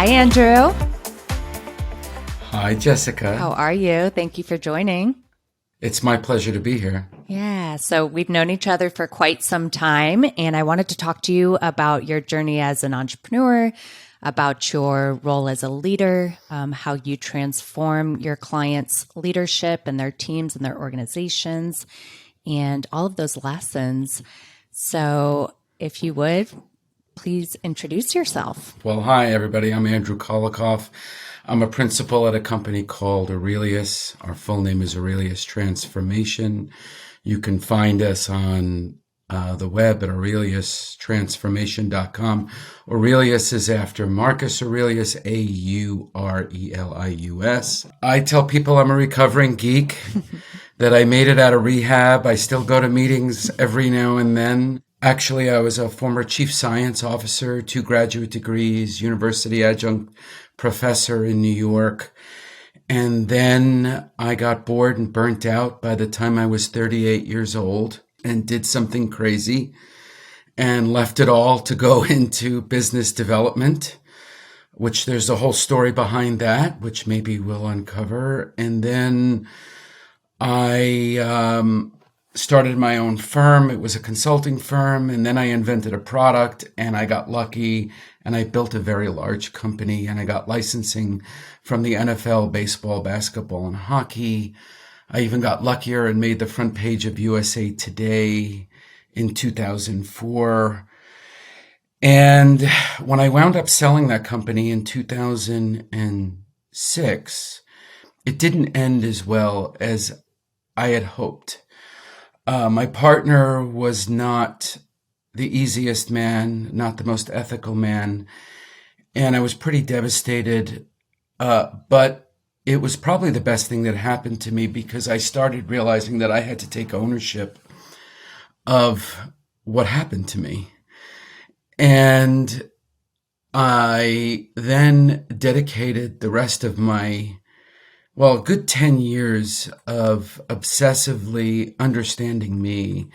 Andrew. Hi, Jessica. How are you? Thank you for joining. It's my pleasure to be here. Yeah, so we've known each other for quite some time, and I wanted to talk to you about your journey as an entrepreneur, about your role as a leader, how you transform your clients' leadership and their teams and their organizations, and all of those lessons. So if you would, please introduce yourself. Well, hi, everybody. I'm Andrew Kolikoff. I'm a principal at a company called Aurelius. Our full name is Aurelius Transformation. You can find us on the web at aureliustransformation.com. Aurelius is after Marcus Aurelius, Aurelius. I tell people I'm a recovering geek, that I made it out of rehab. I still go to meetings every now and then. Actually, I was a former chief science officer, 2 graduate degrees, university adjunct professor in New York. And then I got bored and burnt out by the time I was 38 years old and did something crazy and left it all to go into business development, which there's a whole story behind that, which maybe we'll uncover. And then I started my own firm. It was a consulting firm. And then I invented a product and I got lucky and I built a very large company and I got licensing from the NFL, baseball, basketball, and hockey. I even got luckier and made the front page of USA Today in 2004. And when I wound up selling that company in 2006, it didn't end as well as I had hoped. My partner was not the easiest man, not the most ethical man, and I was pretty devastated. But it was probably the best thing that happened to me because I started realizing that I had to take ownership of what happened to me. And I then dedicated the rest of a good 10 years of obsessively understanding me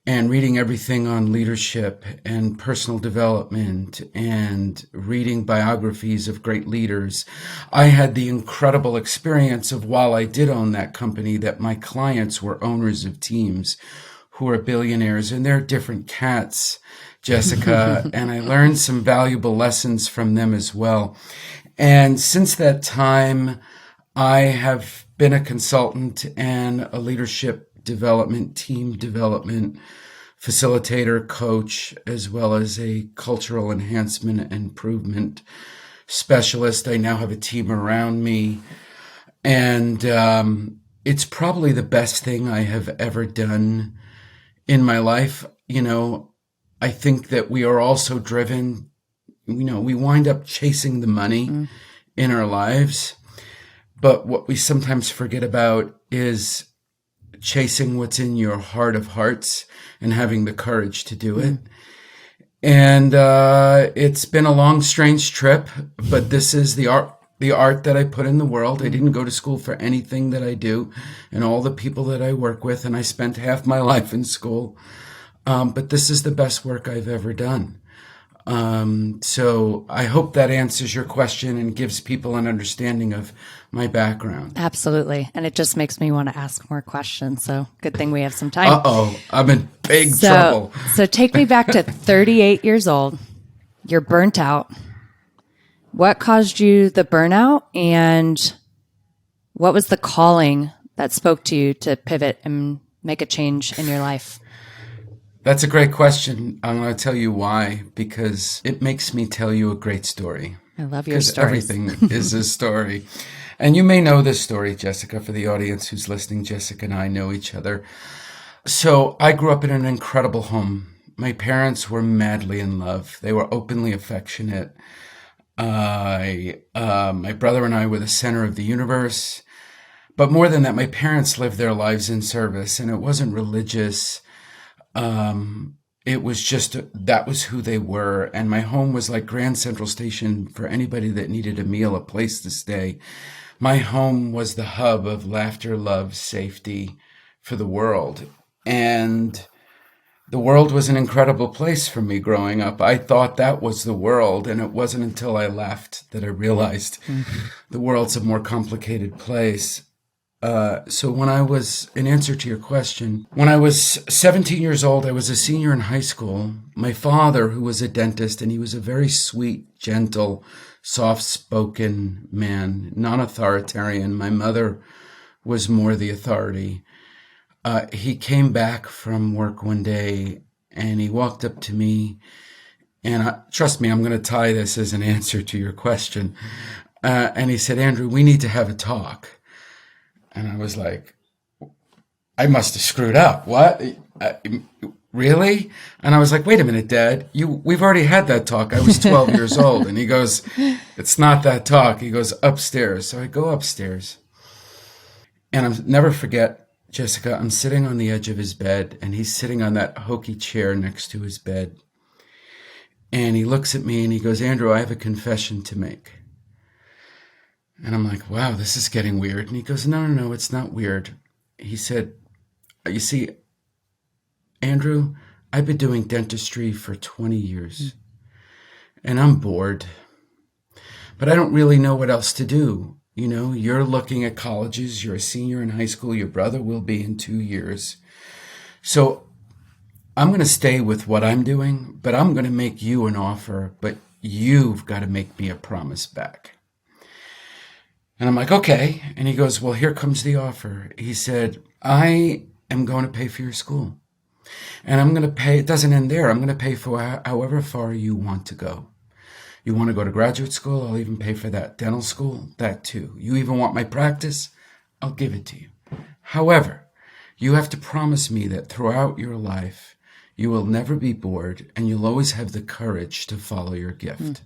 and reading everything on leadership and personal development and reading biographies of great leaders. I had the incredible experience of, while I did own that company, that my clients were owners of teams who are billionaires, and they're different cats, Jessica, and I learned some valuable lessons from them as well. And since that time, I have been a consultant and a leadership development, team development facilitator, coach, as well as a cultural enhancement and improvement specialist. I now have a team around me, and it's probably the best thing I have ever done in my life. You know, I think that we are also driven, we wind up chasing the money in our lives. But what we sometimes forget about is chasing what's in your heart of hearts and having the courage to do it. And it's been a long, strange trip, but this is the art that I put in the world. I didn't go to school for anything that I do and all the people that I work with, and I spent half my life in school. But this is the best work I've ever done. So I hope that answers your question and gives people an understanding of my background. Absolutely. And it just makes me want to ask more questions. So good thing we have some time. Uh-oh, I'm in big trouble. So take me back to 38 years old. You're burnt out. What caused you the burnout, and what was the calling that spoke to you to pivot and make a change in your life? That's a great question. I'm going to tell you why, because it makes me tell you a great story. I love your stories. Everything is a story. And you may know this story, Jessica. For the audience who's listening, Jessica and I know each other. So I grew up in an incredible home. My parents were madly in love. They were openly affectionate. My brother and I were the center of the universe. But more than that, my parents lived their lives in service, and it wasn't religious. It was just, that was who they were. And my home was like Grand Central Station for anybody that needed a meal, a place to stay. My home was the hub of laughter, love, safety for the world. And The world was an incredible place for me growing up. I thought that was the world, and it wasn't until I left that I realized the world's a more complicated place. So when I was, in answer to your question, when I was 17 years old, I was a senior in high school. My father, who was a dentist, and he was a very sweet, gentle, soft-spoken man, non-authoritarian. My mother was more the authority. He came back from work one day and he walked up to me, and trust me, I'm going to tie this as an answer to your question. And he said, "Andrew, we need to have a talk." And I was like, I must have screwed up. What? Really? And I was like, wait a minute, Dad, we've already had that talk. I was 12 years old. And he goes, "It's not that talk." He goes, "Upstairs." So I go upstairs, and I'll never forget, Jessica, I'm sitting on the edge of his bed, and he's sitting on that hokey chair next to his bed. And he looks at me and he goes, "Andrew, I have a confession to make." And I'm like, wow, this is getting weird. And he goes, no, it's not weird. He said, "You see, Andrew, I've been doing dentistry for 20 years, and I'm bored, but I don't really know what else to do. You know, you're looking at colleges, you're a senior in high school, your brother will be in 2 years. So I'm going to stay with what I'm doing, but I'm going to make you an offer, but you've got to make me a promise back." And I'm like, okay. And he goes, "Well, here comes the offer." He said, "I am going to pay for your school, and I'm going to pay, it doesn't end there. I'm going to pay for however far you want to go. You want to go to graduate school? I'll even pay for that. Dental school? That too. You even want my practice? I'll give it to you. However, you have to promise me that throughout your life, you will never be bored and you'll always have the courage to follow your gift."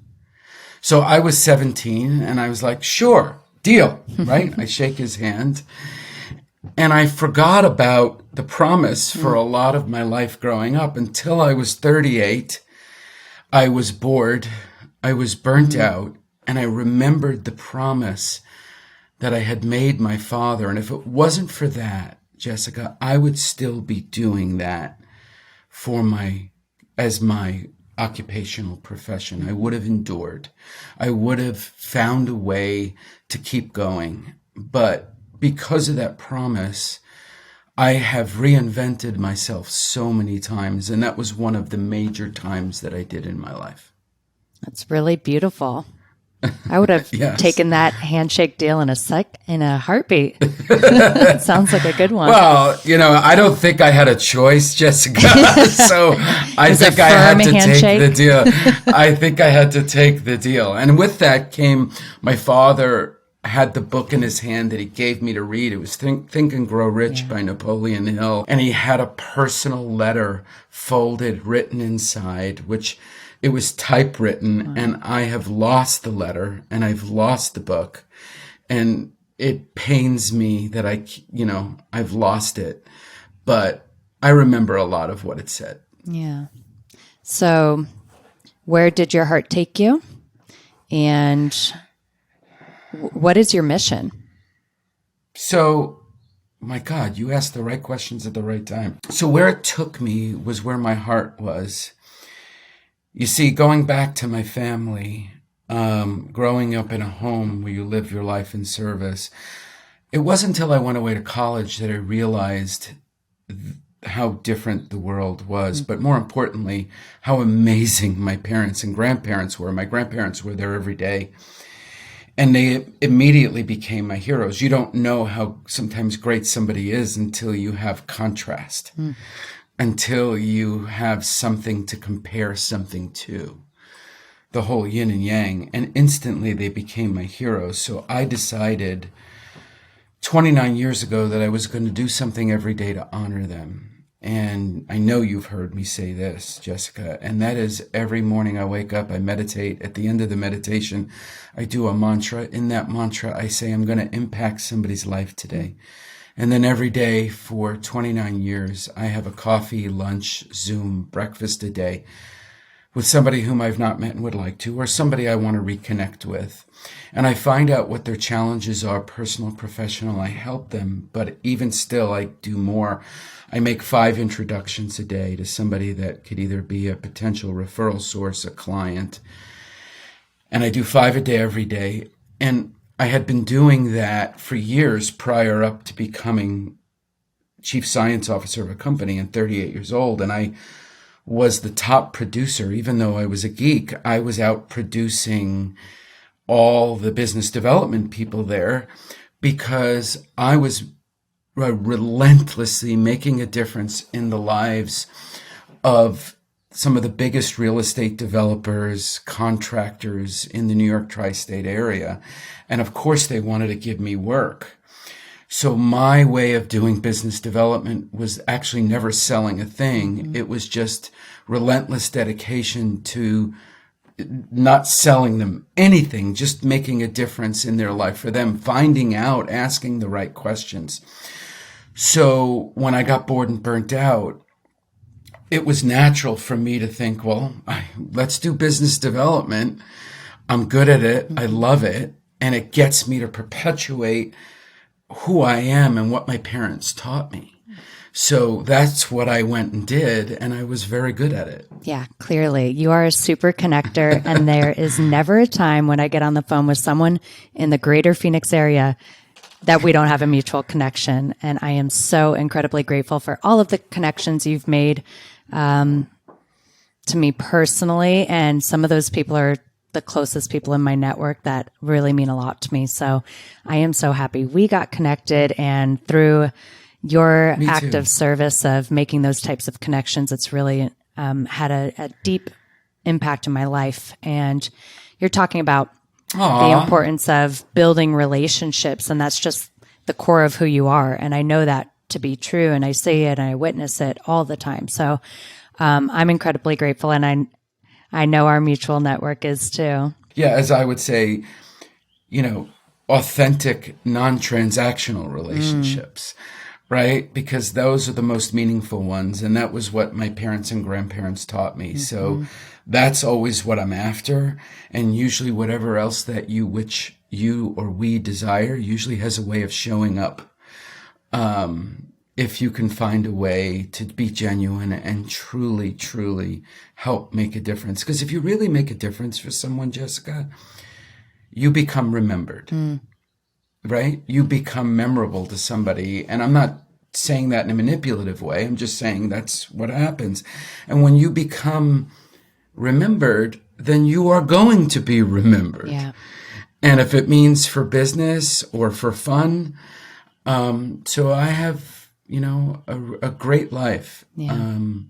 So I was 17 and I was like, sure, deal, right? I shake his hand. And I forgot about the promise for a lot of my life growing up until I was 38. I was bored. I was burnt out, and I remembered the promise that I had made my father. And if it wasn't for that, Jessica, I would still be doing that as my occupational profession. I would have endured. I would have found a way to keep going. But because of that promise, I have reinvented myself so many times. And that was one of the major times that I did in my life. That's really beautiful. I would have Yes. taken that handshake deal in a heartbeat. It sounds like a good one. Well, I don't think I had a choice, Jessica. So I think I had to take the deal. I think I had to take the deal. And with that came, my father had the book in his hand that he gave me to read. It was Think and Grow Rich by Napoleon Hill. And he had a personal letter folded, written inside, which it was typewritten, and I have lost the letter and I've lost the book, and it pains me that I've lost it, but I remember a lot of what it said. Yeah. So where did your heart take you? And what is your mission? So, my God, you asked the right questions at the right time. So where it took me was where my heart was. You see, going back to my family, growing up in a home where you live your life in service, it wasn't until I went away to college that I realized how different the world was, but more importantly, how amazing my parents and grandparents were. My grandparents were there every day, and they immediately became my heroes. You don't know how sometimes great somebody is until you have contrast. Until you have something to compare something to, the whole yin and yang, and instantly they became my heroes. So I decided 29 years ago that I was going to do something every day to honor them. And I know you've heard me say this, Jessica, and that is every morning I wake up, I meditate. At the end of the meditation, I do a mantra. In that mantra, I say, I'm going to impact somebody's life today. And then every day for 29 years, I have a coffee, lunch, Zoom, breakfast a day with somebody whom I've not met and would like to, or somebody I want to reconnect with. And I find out what their challenges are, personal, professional. I help them, but even still, I do more. I make 5 introductions a day to somebody that could either be a potential referral source, a client. And I do 5 a day every day. And I had been doing that for years prior up to becoming chief science officer of a company and 38 years old. And I was the top producer. Even though I was a geek, I was out producing all the business development people there because I was relentlessly making a difference in the lives of some of the biggest real estate developers, contractors in the New York tri-state area. And of course, they wanted to give me work. So my way of doing business development was actually never selling a thing. Mm-hmm. It was just relentless dedication to not selling them anything, just making a difference in their life for them, finding out, asking the right questions. So when I got bored and burnt out, it was natural for me to think, well, let's do business development. I'm good at it. I love it. And it gets me to perpetuate who I am and what my parents taught me. So that's what I went and did, and I was very good at it. Yeah, clearly. You are a super connector, and there is never a time when I get on the phone with someone in the greater Phoenix area that we don't have a mutual connection. And I am so incredibly grateful for all of the connections you've made to me personally. And some of those people are the closest people in my network that really mean a lot to me. So I am so happy we got connected, and through your active service of making those types of connections, it's really had a deep impact in my life. And you're talking about the importance of building relationships, and that's just the core of who you are. And I know that to be true, and I see it and I witness it all the time. So I'm incredibly grateful, and I know our mutual network is too. Yeah, as I would say, authentic, non-transactional relationships, right? Because those are the most meaningful ones. And that was what my parents and grandparents taught me. Mm-hmm. So that's always what I'm after. And usually whatever else that which you or we desire usually has a way of showing up. If you can find a way to be genuine and truly, truly help make a difference. Because if you really make a difference for someone, Jessica, you become remembered, right? You become memorable to somebody. And I'm not saying that in a manipulative way. I'm just saying that's what happens. And when you become remembered, then you are going to be remembered. Yeah. And if it means for business or for fun, so I have, a great life. Yeah. And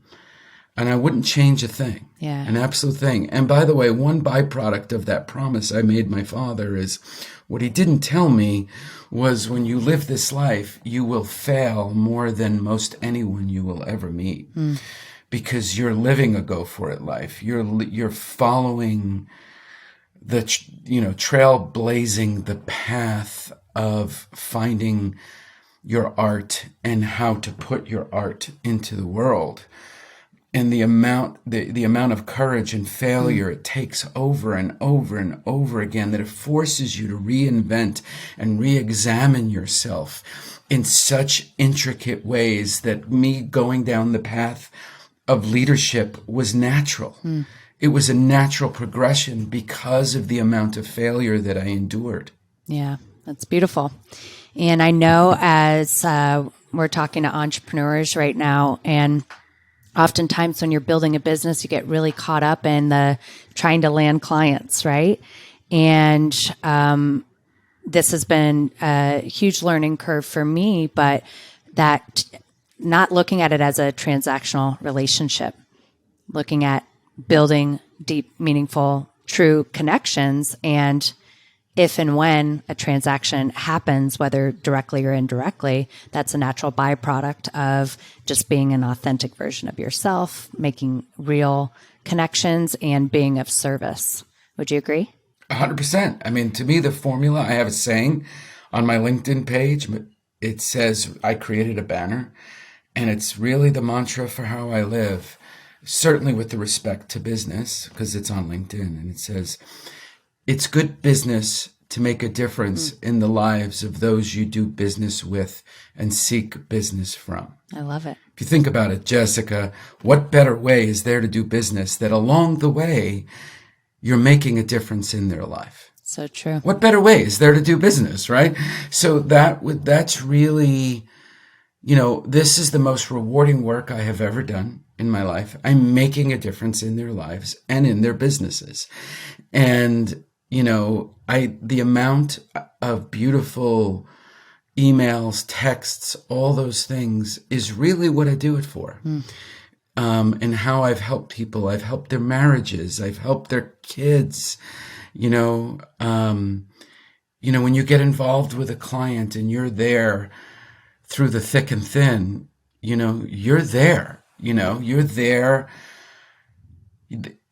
I wouldn't change a thing. Yeah. An absolute thing. And by the way, one byproduct of that promise I made my father is what he didn't tell me was when you live this life, you will fail more than most anyone you will ever meet. Because you're living a go for it life. You're following the, trailblazing the path of finding your art and how to put your art into the world. And the amount of courage and failure it takes over and over and over again, that it forces you to reinvent and re-examine yourself in such intricate ways that me going down the path of leadership was natural. It was a natural progression because of the amount of failure that I endured. Yeah, that's beautiful. And I know as we're talking to entrepreneurs right now, and oftentimes when you're building a business, you get really caught up in the trying to land clients, right? And this has been a huge learning curve for me, but that not looking at it as a transactional relationship, looking at building deep, meaningful, true connections. And if and when a transaction happens, whether directly or indirectly, that's a natural byproduct of just being an authentic version of yourself, making real connections, and being of service. Would you agree? 100%. I mean, to me, the formula, I have a saying on my LinkedIn page. It says, I created a banner, and it's really the mantra for how I live. certainly with the respect to business, because it's on LinkedIn, and it says, it's good business to make a difference in the lives of those you do business with and seek business from. I love it. If you think about it, Jessica, what better way is there to do business that along the way you're making a difference in their life? So true. What better way is there to do business, right? So that's really, this is the most rewarding work I have ever done in my life. I'm making a difference in their lives and in their businesses. And, the amount of beautiful emails, texts, all those things is really what I do it for. And how I've helped people. I've helped their marriages. I've helped their kids. When you get involved with a client and you're there through the thick and thin, you're there, you're there.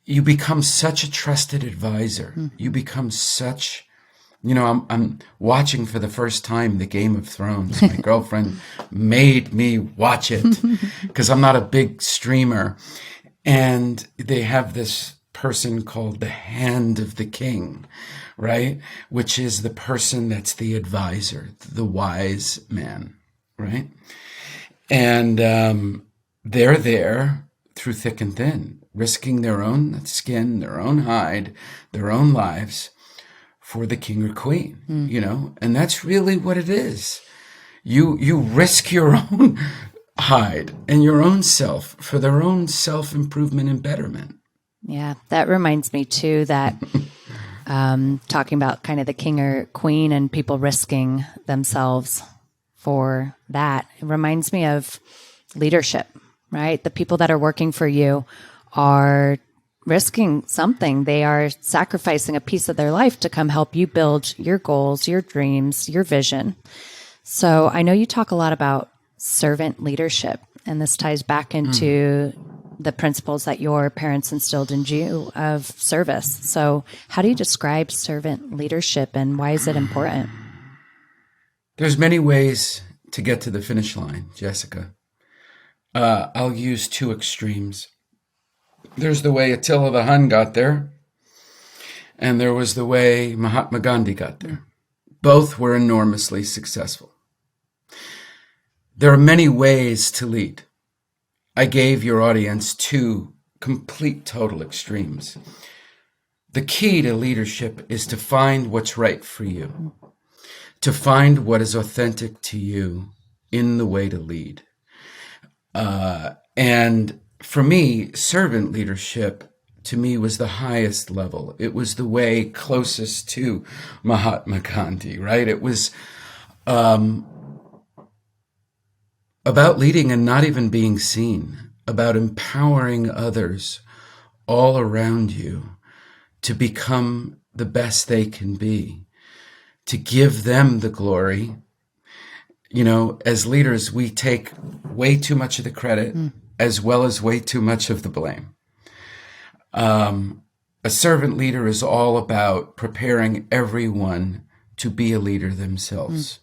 You become such a trusted advisor. You become such, I'm watching for the first time the Game of Thrones. My girlfriend made me watch it because I'm not a big streamer. And they have this person called the Hand of the King, right? Which is the person that's the advisor, the wise man, right? And they're there through thick and thin, risking their own skin, their own hide, their own lives for the king or queen, and that's really what it is. You risk your own hide and your own self for their own self-improvement and betterment. Yeah, that reminds me too that talking about kind of the king or queen and people risking themselves for that, it reminds me of leadership, right? The people that are working for you are risking something. They are sacrificing a piece of their life to come help you build your goals, your dreams, your vision. So I know you talk a lot about servant leadership, and this ties back into the principles that your parents instilled in you of service. So how do you describe servant leadership and why is it important? There's many ways to get to the finish line, Jessica. I'll use two extremes. There's the way Attila the Hun got there, and there was the way Mahatma Gandhi got there. Both were enormously successful. There are many ways to lead. I gave your audience two complete total extremes. The key to leadership is to find what's right for you, to find what is authentic to you in the way to lead. And for me, servant leadership to me was the highest level. It was the way closest to Mahatma Gandhi, right? It was about leading and not even being seen, about empowering others all around you to become the best they can be, to give them the glory. As leaders, we take way too much of the credit as well as way too much of the blame. A servant leader is all about preparing everyone to be a leader themselves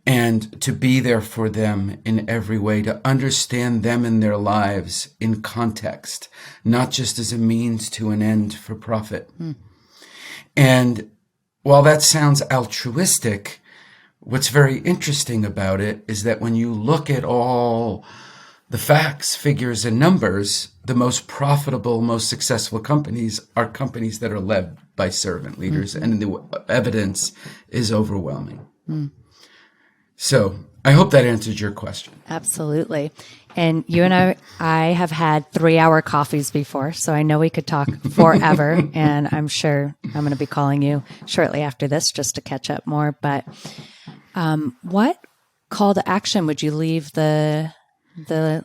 and to be there for them in every way, to understand them and their lives in context, not just as a means to an end for profit. And while that sounds altruistic, what's very interesting about it is that when you look at all the facts, figures, and numbers, the most profitable, most successful companies are companies that are led by servant leaders, and the evidence is overwhelming. So I hope that answered your question. Absolutely. And you and I have had 3-hour coffees before, so I know we could talk forever. And I'm sure I'm going to be calling you shortly after this just to catch up more. But what call to action would you leave the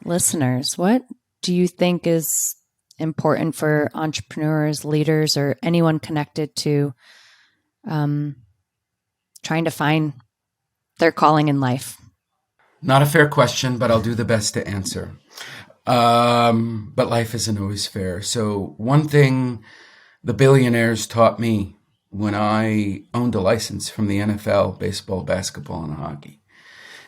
listeners? What do you think is important for entrepreneurs, leaders, or anyone connected to trying to find their calling in life? Not a fair question, but I'll do the best to answer. But life isn't always fair. So one thing the billionaires taught me when I owned a license from the NFL, baseball, basketball, and hockey.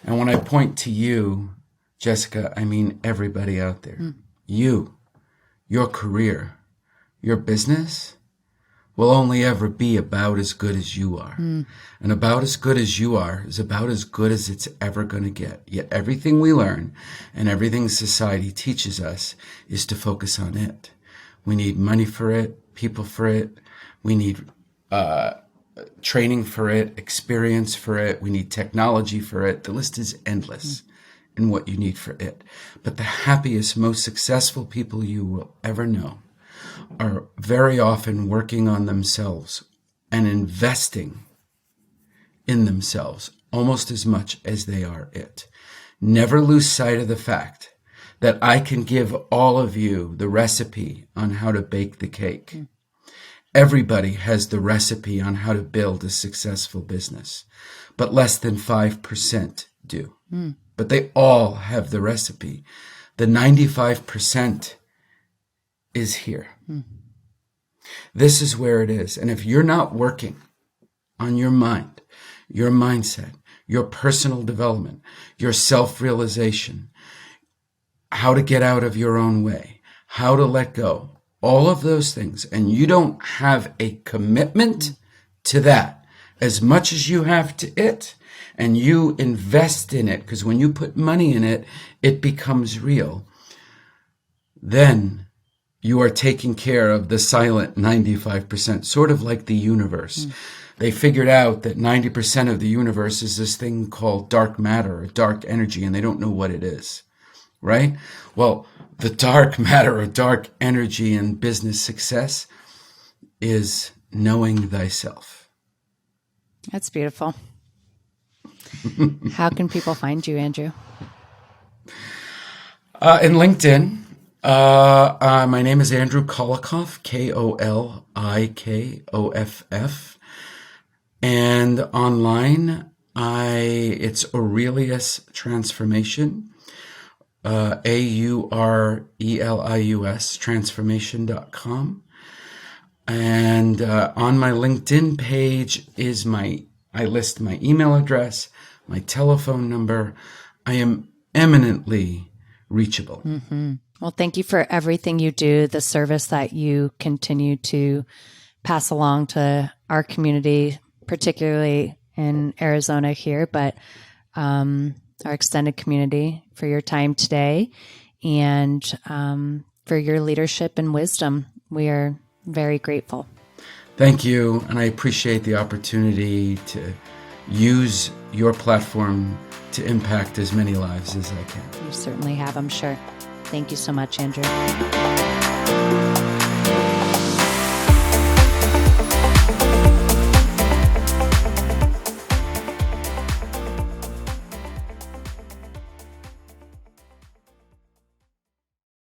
And when I point to you, Jessica, I mean everybody out there. your career, your business will only ever be about as good as you are. And about as good as you are is about as good as it's ever going to get. Yet everything we learn and everything society teaches us is to focus on it. We need money for it, people for it. We need training for it, experience for it. We need technology for it. The list is endless in what you need for it. But the happiest, most successful people you will ever know are very often working on themselves and investing in themselves almost as much as they are it. Never lose sight of the fact that I can give all of you the recipe on how to bake the cake. Everybody has the recipe on how to build a successful business, but less than 5% do. But they all have the recipe. The 95% is here. This is where it is. And if you're not working on your mind, your mindset, your personal development, your self-realization, how to get out of your own way, how to let go, all of those things, and you don't have a commitment to that as much as you have to it, and you invest in it, because when you put money in it, it becomes real, then you are taking care of the silent 95%, sort of like the universe. They figured out that 90% of the universe is this thing called dark matter or dark energy, and they don't know what it is, right? Well, the dark matter or dark energy in business success is knowing thyself. That's beautiful. How can people find you, Andrew? In LinkedIn, my name is Andrew Kolikoff, Kolikoff. And online, it's Aurelius Transformation, Aurelius transformation.com. And on my LinkedIn page is I list my email address, my telephone number. I am eminently reachable. Well, thank you for everything you do, the service that you continue to pass along to our community, particularly in Arizona here, but our extended community, for your time today and for your leadership and wisdom. We are very grateful. Thank you, and I appreciate the opportunity to use your platform to impact as many lives as I can. You certainly have, I'm sure. Thank you so much, Andrew.